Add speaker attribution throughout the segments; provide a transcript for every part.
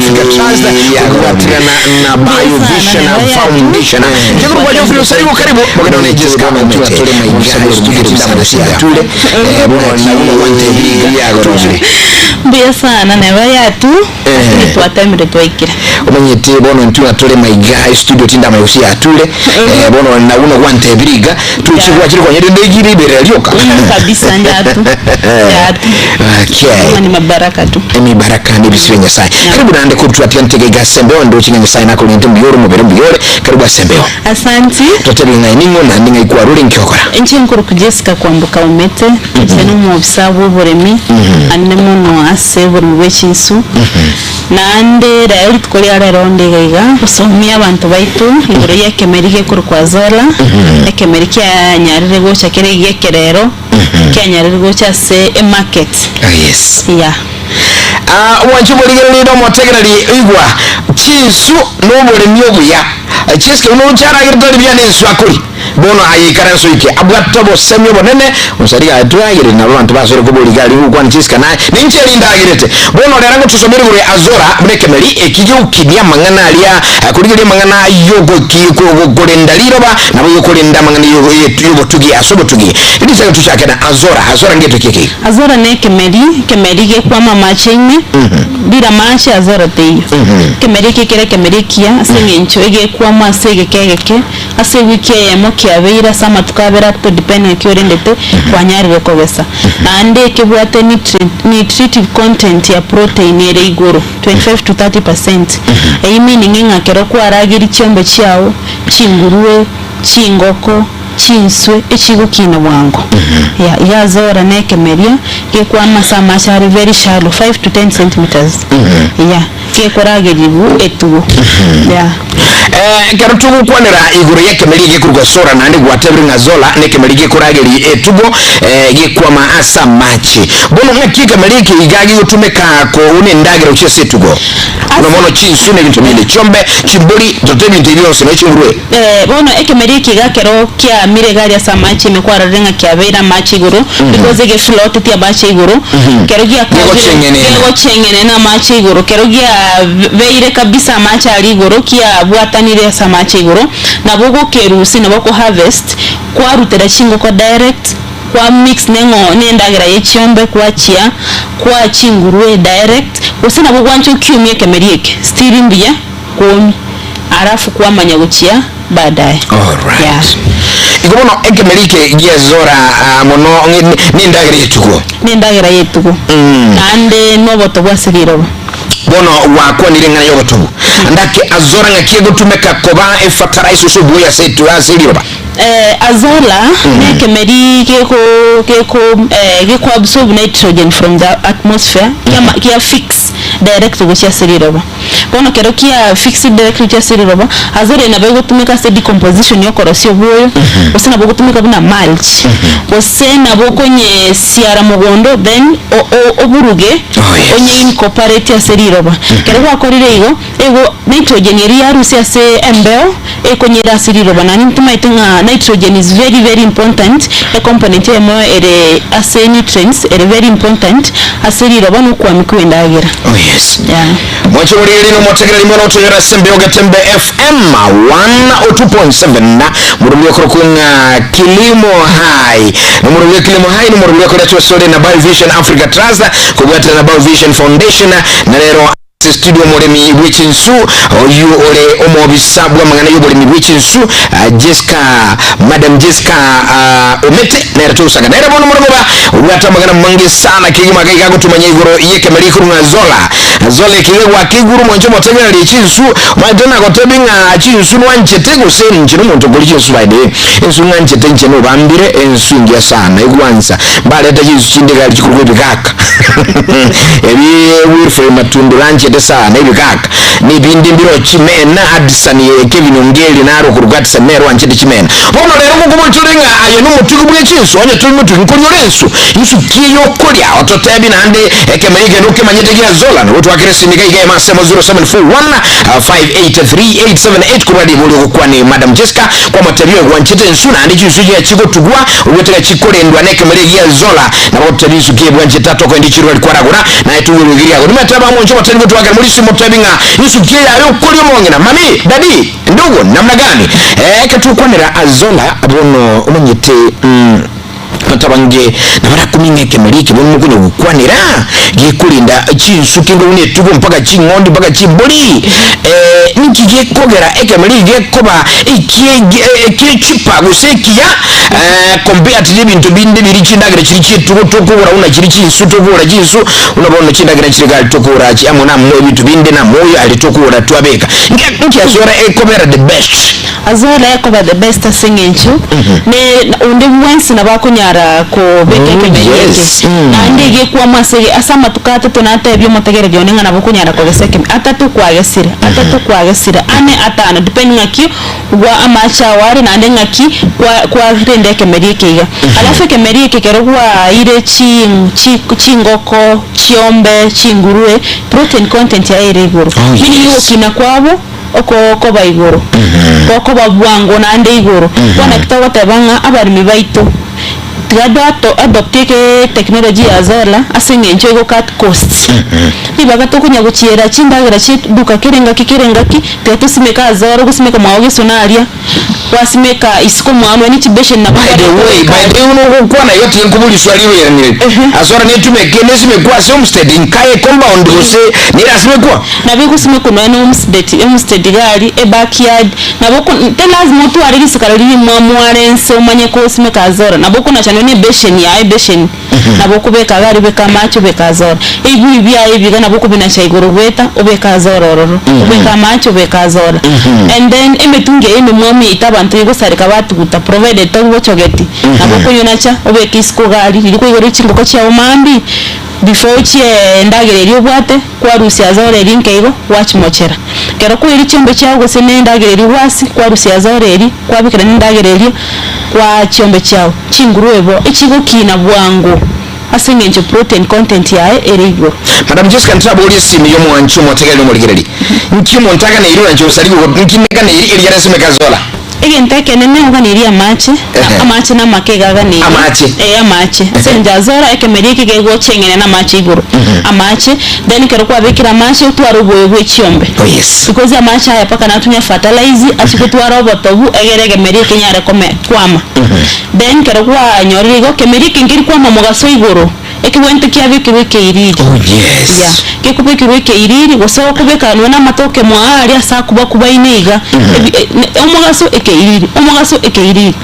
Speaker 1: Africa Trust kuatirana na Biovision Foundation. Kiguru kwa jofri usaibu karibu bagana ne Jessica Omete tole maiga studio tindamusia tule bono na wante biga tule
Speaker 2: mbia sana ne bayatu ni twatamire twaikira
Speaker 1: omanyete bono ntuna tole maiga studio tindamusia tule bono na uno wante biga tuchikwa chiri kwa nyede ndegiri bere lyoka
Speaker 2: kabisa njatu
Speaker 1: okay
Speaker 2: ni mabaraka tu
Speaker 1: emi baraka ni bisiwenya sai karibu na ande kutwatia ntege gasembeo ndo chinga sai nako lintu mbiyoro mubere mbiyore karibu asembeo
Speaker 2: asante
Speaker 1: toteli ngai ningo na ninga ikwa rule nkokora
Speaker 2: nkuru ku Jessica kwambuka umete cyane mu bisabu buremi anemo no aseburu wechinsu nande rero tukori araronde gaiga usomia abantu baitu ingoro yake merike kuru kwa zola yake merike nyarire gocha kere yekerero kenyarire gocha se market
Speaker 1: yes
Speaker 2: yeah
Speaker 1: wanchubuligero lido motegerali igwa chinsu no buremi obuya chiske uno chara girtori byane swakuri bono ayikara so ike abwatobo semyo bonene usariga atwagire na abantu basore kubuligali ukwa nchiska naye nincheri ndagirete bono lerango tusomere gure azora brekemeri ekije ukidia mangana alia kuligire mangana yogo kiko golendaliro ba nabo yokolenda mangana yogo tugi asobo tugi ndi saka tushaka na azora ngeto kike
Speaker 2: azora ne kemeri ge kwa mama chenye bila machi azora teyo kemeri kekere kemeri kia asengencho ege kwa masege kegeke ase wiki ya moki abira sama tukabera to depend kiorendete kwa nyari rekobesa ande kibwate nutritive content ya protein ere igoro 25 to 30%. Ei meaning ngakero kwa aragiri chombe chiao chinguruwe chingoko chinswe echigo kina wango ya zora neke meria ke kwa masama shari very shallow 5 to 10 centimeters ya ke koragiribu etugo ya
Speaker 1: karutugu kwanera iguru yake melige kurwa sora nandi gwatebri ngazola neke melige kuragiri etugo gikwa maasa machi bono ngakika melike igagi utumeka ko une ndagira uchese tugo no mono chinsu ne bintu bile chombe chimburi dotebi ntilio sino chingurwe
Speaker 2: bono eke melike gakero kia mire gari ya samachi mekwara renga kia veira machi iguru because ege float tia bachi iguru kerogia kego chengene na machi iguru kerogia veire kabisa machi ali iguru kia buatanire samachi iguru na bogo kerusi na boko harvest kwa rutera chingo kwa direct kwa mix nengo nendagira yechombe kwa chia kwa chingurwe direct usina bogo ancho kiumye kemerieke stirimbia komi arafu kwa manyaguchia baadaye.
Speaker 1: Alright. Yeah. Ikobono ekemelike yezora mono
Speaker 2: nindagira yetugo. Ande noboto bwasiriro.
Speaker 1: Bono wakwa nirenga yoboto. Andake azora ngakiego tumeka koba fertilizer so buya setu asiriro ba.
Speaker 2: Azola nekemeri geko absorb nitrogen from the atmosphere kia fix direct gocha siriroba bono kero kia fix direct gocha siriroba azola inabego tumeka se decomposition yokorosio buyo osena bogo tumeka buna mulch osena boko nye siara mogondo then oburuge onye incorporate ya siriroba kero kwakorire ego nitrogen yeri arusi ase embeo ekonyera siriroba nani ntuma nitrogen is very very important a component emo ere as nutrients ere very important asiriro banu kwa mikwendagera.
Speaker 1: Oh yes. Yeah. Mwacho muri no motegera limono toyera sembe Getembe FM 102.7 na murulio krokunga Kilimo Hai. Na murulio Kilimo Hai ni murulio kwa letu sore na Biovision Africa Trust kubwata na Biovision Foundation na lero studio moremi wichinsu oyu ole omobisabwa mangana yobole mi wichinsu Madam Jessica Omete na ratu saga na bono moroba wata magana mangi sana kigima kaiga gutumanya igoro yeke marikuru ngazola zole kiwa kiguru monjo motegera lichinsu madona gotebinga chinsu wanchete guseni nchino muntu goli chinsu baide ensu nganchete nchino bambire ensu ngia sana igwanza bale ta chinsu chindega chikuru bikaka ebi wirfre matundu lanchete sana ibikaka ni bindi mbiro chimena adisani Kevin Ongeli naro kurugati samero wanchete chimena bono lero kukubutulinga ayo n'umutugu bwe chinsu onye tuli mutu nkonyolensu yusu kiyo kolya ototebi nande ekemerike nuke manyete gira zola no watu wakiresi nikaige masemo 0741 583878 kubadi buli okukwani Madam Jessica kwa matebyo wanchete nsuna andi chinsu ya chiko tugwa ubetega chikole ndwa nekemerike gira zola na watu tabisu kiye bwanchete tatoko ndi chiru alikwara gura na etuwe wigiria gura mataba mwancho matani wake muri simu tabinga yusukie ayo kuri mongina mami dadi ndugu namna gani katukwanira azola abono umanyite matabange nabara kuminga kemerike bono kunyo gukwanira gikurinda chinsuki ngone tugo mpaka chingondi mpaka chimboli nikige kogera ekemerike koba ikichipa gusekia compare to bintu binde biri chindagira chiri chitugo tokura una chiri chinsu tokura chinsu unabona chindagira chiri gali tokura chi amona mwe bintu binde na moyo ali tokura twabeka ngiki azora ekobera the best
Speaker 2: azora ekoba the best asingenchu ne unde wensi nabakunyara ko beke kemerike nandege kwa masege asama tukate tonate byo mutegere byo ninga nabakunyara ko geseke atatu kwa gesira ane atana depending aki wa amacha wari nande ngaki kwa rende kemerike ya alafu kemerike kerwa ile chingoko chiombe chingurue protein content ya ile iguru mini yo kina kwabo oko baiguru oko babwango nande iguru wana kitawa tabanga abarimi baito Tigato adopteke technology azola asinge nchego cut costs. Ibaga tokunya guchiera chindagira chitu duka kirenga ki tetu simeka azora gusimeka maoge sonaria wasimeka isiko mwamwe ni chibeshen na
Speaker 1: by the way uno kwana yote nkubuli swali we ni azora ni tumeke nesimekwa homestead inkaye compound gose ni asimekwa
Speaker 2: na biku simeko no homestead gari e backyard na boko lazima tu ari sikarali mwamwarense umanye ko simeka azora na boko na ni beshen ya beshen na boko beka gari beka macho beka zora ibu ibia ibiga na boko bina shaigoro gweta obeka zora ororo obeka macho beka zora and then emetunge mwami itabantu yego sarika batu guta provided to bochogeti na boko yonacha obeka isko gari liko igoro chingoko cha umambi before chie ndagere bwate kwa rusi azora linke igo watch mochera kero ko iri chombe chawo se ndagere wasi kwa rusi azora eri kwa bikira ndagere kwa chombe chao chinguruebo ichigo kina bwango asingenje protein content yae erigo
Speaker 1: madam Jessica ntabuli simi yo mwanchu motegelo muligireli nkimo ntaka ne irura njo saligo nkimeka ne iri yarasime kazola
Speaker 2: igenteke nene uganiria amache amache na makega gani amache senja zora ekemerike gego chengene na amache iguru amache then kero kwa bikira amache utwaro boyegwe chiombe because amache haya paka natunya fertilize asikutwaro botobu egerege merike nyare kome kwama then kero kwa nyorigo kemerike ngiri kwa mogaso iguru ekiwente kyabikirike iriri kikubikirike iriri gosoka kubeka nona matoke mwaari asa kuba iniga omugaso ekeiriri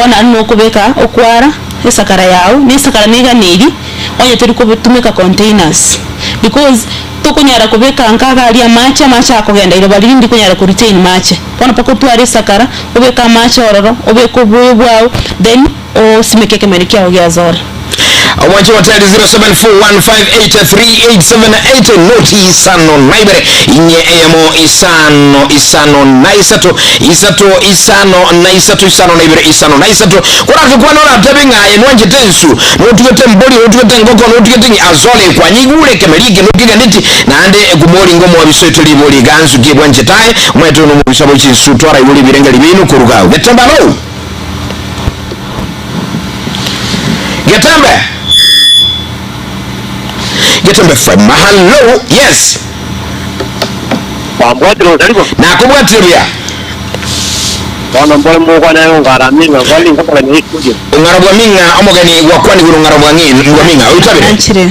Speaker 2: wana no kubeka okwara esakara yawo ni sakara niga niri onye turi kubitumika containers because tokunyara kubeka nkaga ali amacha akogenda ilo bali ndi kunyara ku retain macha wana pako twari sakara ubeka macha ororo ubeko buyo bwawo then simeke kemerike yawo yazora
Speaker 1: Owanchi watali 0741583878 noti isano naibere inye eyamo isano naibere isano naisatu kuna kikuwa nona tabinga yenuanje tensu notugete mboli notugete ngoko notugete azole kwa nyigule kemerike notiga niti na ande kumoli ngomo wabisoito liboli gansu kibwanje tae umwetu numubisabo chinsu tuwara yuli birenga libinu kurugao Getembe lo Getembe FM hello yes
Speaker 3: Wambwatiro zalipo
Speaker 1: na kubwatiria
Speaker 3: wana mbole mwa na ngaraminga wali ngakala ni studio
Speaker 1: ngarabwa minga omogani wakwani guno ngarabwa minga utabire
Speaker 2: anchire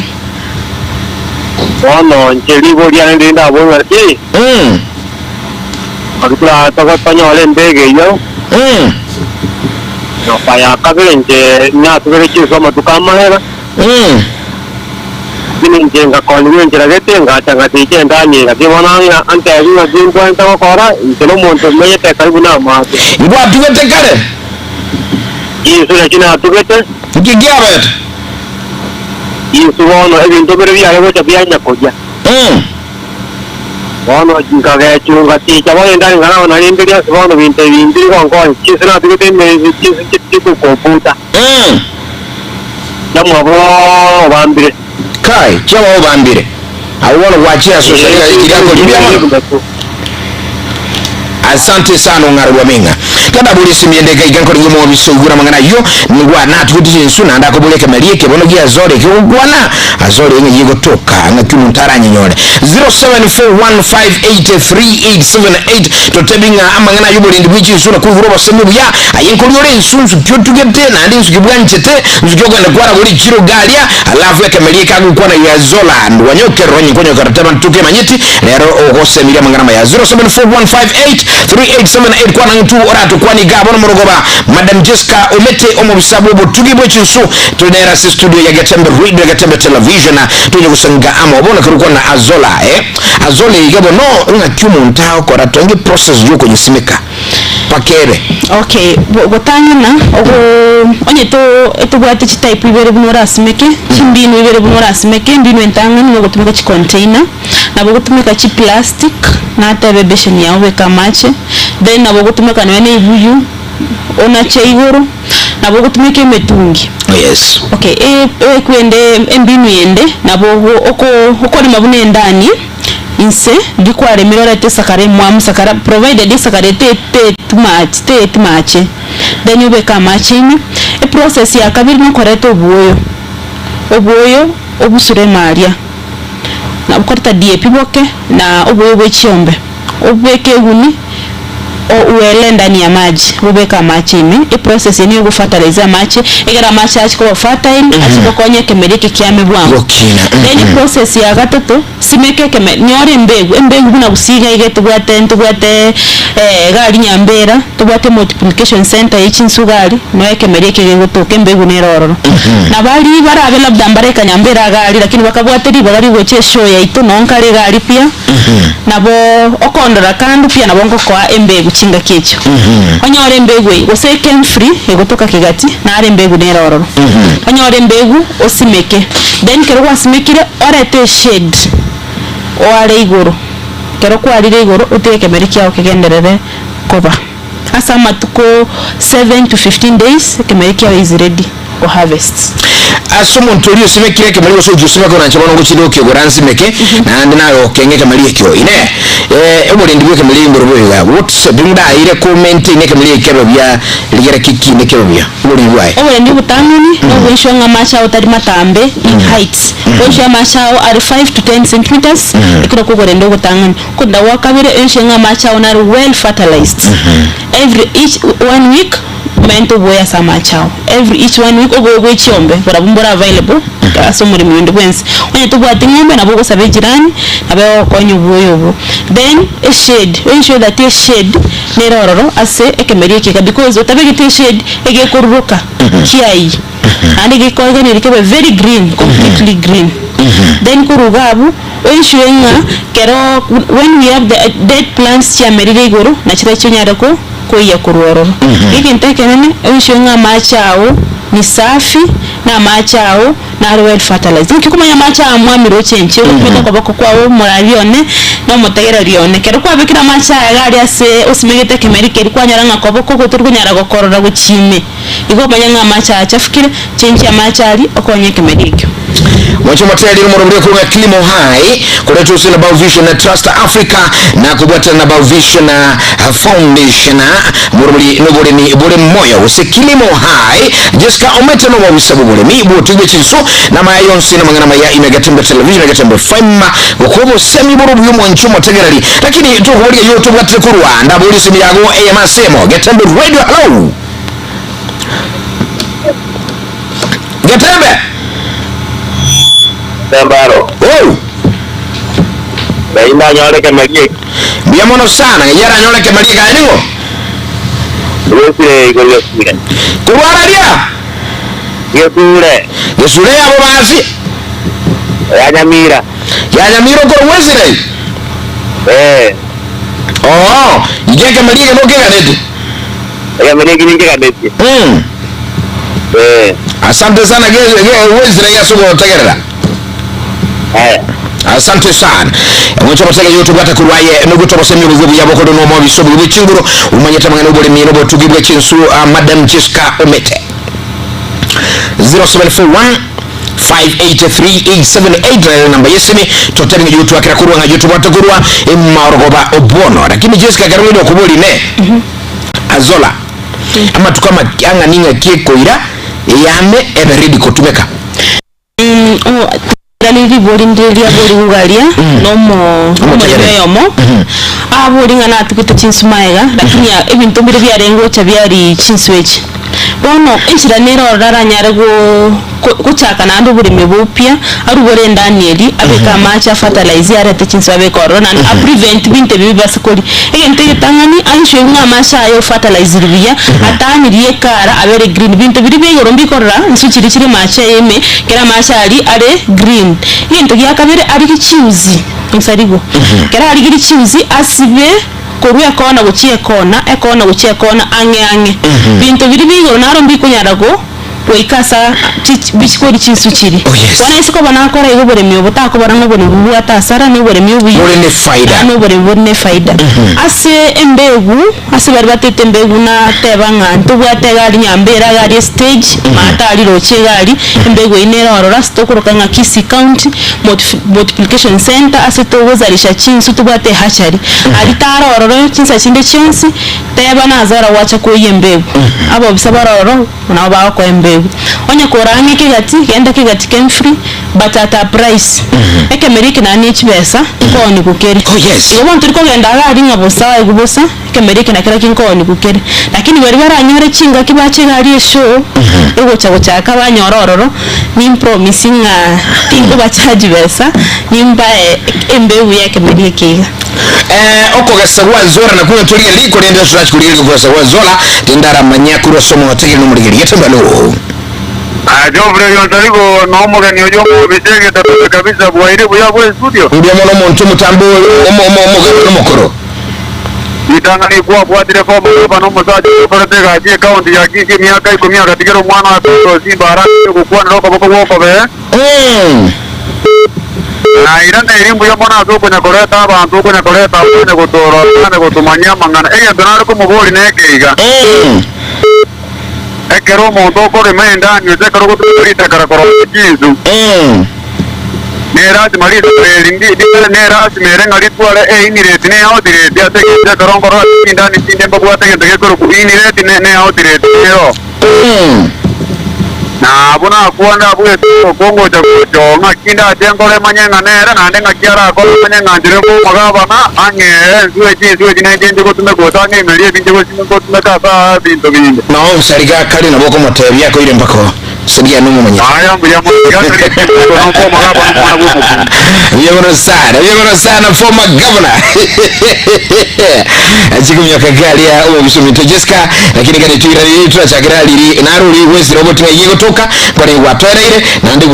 Speaker 3: wana njeligo lya ndenda bonga ti akula takapanya wale ndege yo no paya kabele nje nya tukere chiso matukama hela Ini jenga konwen jeragete ngata tije ndani ngakibona ante ajina jinko ntako kora intelo monto meye te karibu na ma
Speaker 1: ngwa tugete kare
Speaker 3: Yesu ya kina tugete
Speaker 1: ngigiabet
Speaker 3: Yesu wono ebintu bere bya lego chabya nyakoja wono ngaka chunga ti chabone ndani ngana na limbiria wono binte bindiri konko kisina tugete me kisu komputa Namabo bambire
Speaker 1: kai chama obambire awona wachia social yako libya asante sana ngaro waminga kada buli simyende kai ganko ngomo bisugura mangana yo ngwa na tuti insuna ndako bule kemelie ke bono gia zore ke ugwana azore nge yigo toka nga kimuntara nyonyole 0741583878 to tebinga amangana yo buli ndwichi insuna kuvuro basemu ya ayinkoliole insunzu kyotugete na ndi nzukibwanchete nzukyokwenda kwara buli kiro galia alafu ya kemelie kagu kwana ya zola ndwanyoke ronyi konyo karataba ntuke manyiti lero ogose milia mangana ya 0741583878 kwana ntu oratu kwani gabo morogoba Madam Jessica Omete omubisabu butugibwe chinsu tudera si studio ya Getembe Radio Getembe Television tuje kusanga ama obona kuruko na Azola Azola igabo no nga kyumu ntao kora tongi process yuko jisimika pakere
Speaker 2: okay botanyana ogo onye to etubwate chi type ibere bunora simeke chimbino ibere bunora simeke mbino entanga ni gotumika chi container na gotumika chi plastic na tebebesheni yawe kamache then na gotumika nene ibuyu ona cheigoro na gotumika metungi
Speaker 1: yes
Speaker 2: okay kwende mbinu yende na oko ni mabune ndani inse dikware mirora te sakare mwamu sakara provided sakare te too much then ube kama chini e process ya kabiri no correct obuoyo obusure maria na ukorta DAP boke na obuoyo bwechiombe obweke guni uwele ndani ya maji ubeka machini e process ni yo fertilizer machi egera machi achiko fertile achiko konye kemerike kiame bwangu then process ya gatatu simeke keme nyore mbegu buna busiga igetubwate gari nyambera tubwate multiplication center y'insugari no kemerike gegotoke mbegu nerororo na bali barabe labda mbareka nyambera gari lakini bakabwate bari goche show ya ito nonkare gari pia nabo okondora kandu pia nabongo kwa mbegu chinga kicho onyore mbegu oseke free egotoka kigati na are mbegu nerororo onyore mbegu osimeke then kero wasimekire orete shade oare igoro kero kwarire igoro uteke meriki yao kigenderere koba asa matuko 7 to 15 days kemeriki yao is ready for harvest
Speaker 1: asumo ntorio simekire kemeriko so jusima ko nanchabono guchido kyogoransi meke na ndinayo kenge kemeriki kyo ine ebole ndibwe kemeriki ngoroboya what's dinda ire comment ine kemeriki kero bya ligera kiki ne kero bya boli bwaye
Speaker 2: obole ndi butangani no bwishonga macha utari matambe in heights bwishonga macha are 5 to 10 centimeters ikiro kugore ndo butangani kunda wakabire enshenga macha are well fertilized each 1 week mento boya sama chao each 1 week ogo chiombe para bumbora available kaso muri mwendo kwensi onye tubwate ngombe na bogo sabe jirani abe konyo boyo then a shade ensure that a shade nerororo ase ekemerike because otabege shade ege kururuka kiai and ege koga ne rikebe very green completely green then kurugabu ensure nga kero when we have the dead plants cha merire goro na chira chunyara ko koya kurororo ikinteke nene ensure machao ni safi na machao na well fertilizer kikumanya machao mwamiro chenche ukimeta kwa bako kwawo murarione no mutegera rione kero kwa bikira machao gari ase osimegete kemerike rikwanyaranga kwa bako ko turikunyara gokorora guchime igomanya nga machao chafukire chenche ya machari okonye kemerike
Speaker 1: mwacho mateli rumorombe kwa Kilimo Hai kuletu usina Bao Vision na Trust Africa na kubwata na Bao Vision na Foundation murumuli nubole ni bole moyo use Kilimo Hai Jessica Omete no wabisabu bole mi tugwe chinsu na mayonsi na mangana maya ime Getembe Television Getembe FM wakubo semi buru yumo nchumo tegerali lakini tukubulia YouTube gati kurwa ndabuli simi yago AMSemo Getembe Radio hello Getembe
Speaker 3: Tembaro.
Speaker 1: Oh.
Speaker 3: Baina nyole kemeriki.
Speaker 1: Biamono sana yara nyole kemeriki kaningo.
Speaker 3: Wese gole sire.
Speaker 1: Kurwara dia. Yesure abo basi.
Speaker 3: Ya Nyamira
Speaker 1: ko wesire. Oh, ije kemeriki no keganeti.
Speaker 3: Kemeriki ni keganeti.
Speaker 1: Asante sana wesire yasugo tegerera. Asante sana mwacho matega youtube ata kurwaye nuguto basemi ubuvubu yabo ko no mobi so bubu chinguro umanyeta mangana ubole mino bo tugibwe chinsu Madam Jessica Omete 0741 583 namba yesini totari ngijutu akira kurwa ngajutu watakurwa maorogoba obono lakini Jessica garumidi okubuli ne azola ama tukama anga ninga kiekoira yame everidi kotumeka
Speaker 2: Galiri bolindelia bolingalia nomo yomo abolinga na tukite chinsumaiga lakini ebintu biri byarengo cha byari chinswechi bono inshira nero raranyare kuchaka na ndo buri mebupya ari bore Danieli abeka macha fertilizer arete chinswabe corona na prevent binte bibasikoli egente tangani aisho nga masha yo fertilizer biya atani riekara abere green binte biri byorombi korra nsuchiri chiri macha yeme kera macha ari are green into yakabere ari kichuzi nsarigo kera ari kichuzi asibe koruya kona guchie kona ange bintu biri bigo narombi kunyarago weikasa bichikori chinsuchiri wana isiko banakora igo bore myo botako barano bore bubu atasara ni bore myo buyi
Speaker 1: bore ne faida
Speaker 2: ase embegu ase bari batete embegu na tebanga ntubwate gali Nyambera gali stage mata ali roche gali embegu inera orora stokoroka nga Kisii County multiplication center ase togozalisha chinsu tubwate hachari ali tara ororo chinsa chinde chionsi teba na azara wacha ko yembegu abo bisabara ororo na bako embegu onya korange kigati ken free but at a price ekemeriki na nichi besa ko ni kukeri iyo bantu riko genda ari ngabosa egubosa kemeriki na kira kinko ni kukeri lakini bari baranyore chinga kibache gari show ego cha kabanyorororo ni promising tingo bachaji besa nimba embewu yake kemeriki
Speaker 1: oko gasagwa zora na kuna tulia liko ndio tunachikulia kwa gasagwa zora tendara manyakuru somo hotel no muri Getembe lo
Speaker 3: Jofre yondaligo no mogani ojo bitege tatu kabisa bwaire buya bwe studio
Speaker 1: ndio mono muntu mutambo no mokoro
Speaker 3: itangani kwa bwadire fomu bano musaje korete gaje account ya kiki miaka 10 katikero mwana wa toto Simba haraka kukua ndoko boko be na iranda irimbu ya mwana azoko nya koreta abantu ko nya koreta ne gutoro ne gutumanya mangana donaro ko mubori nekeiga ekero mondo ko remenda ni zekero ko turita karakoro kizu nera mali ringi dikale nera mere ngali twale inire tine audire dia te zekero ngoro ndani tinde mbwa te ngeko ko inire tine ne audire yo na buna kuanda bwe kongo ja ko ngakinda tengole manyanga nera na ndenga kiara ko manyanga ndire ko magaba na ange zuwe jina ndenje ko tume ko tange meli binje ko tume ko tume ka ba binto binje
Speaker 1: na on sariga kali na boko motebi yako ile mpako sidia numu mwenye
Speaker 3: aya mbuya mwenye ko ko magaba na
Speaker 1: Yego sana former governor achiku myoka gali ya uwa bisumito Jessica lakini kani tuira yetu achagira liri naruri wezi roboti na yego toka kwa ni watoera ile na ndi